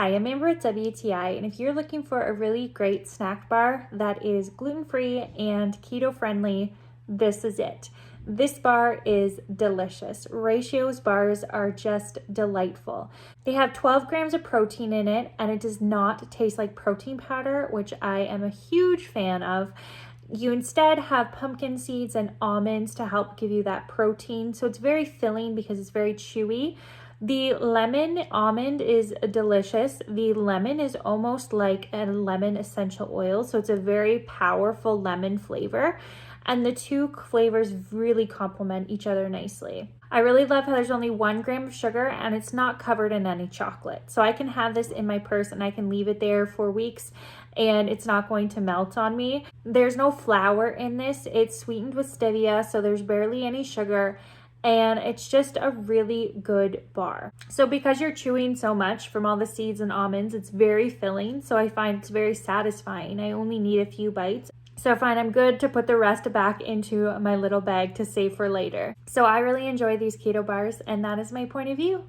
Hi, I'm Amber at WTI, and if you're looking for a really great snack bar that is gluten-free and keto friendly, this is it. This bar is delicious. Ratio's bars are just delightful. They have 12 grams of protein in it, and it does not taste like protein powder, which I am a huge fan of. You instead have pumpkin seeds and almonds to help give you that protein. So it's very filling because it's very chewy. The lemon almond is delicious. The lemon is almost like a lemon essential oil. So it's a very powerful lemon flavor. And the two flavors really complement each other nicely. I really love how there's only 1 gram of sugar and it's not covered in any chocolate. So I can have this in my purse and I can leave it there for weeks and it's not going to melt on me. There's no flour in this. It's sweetened with stevia, so there's barely any sugar. And it's just a really good bar. So because you're chewing so much from all the seeds and almonds, it's very filling. So I find it's very satisfying. I only need a few bites. So I find I'm good to put the rest back into my little bag to save for later. So I really enjoy these keto bars, and that is my point of view.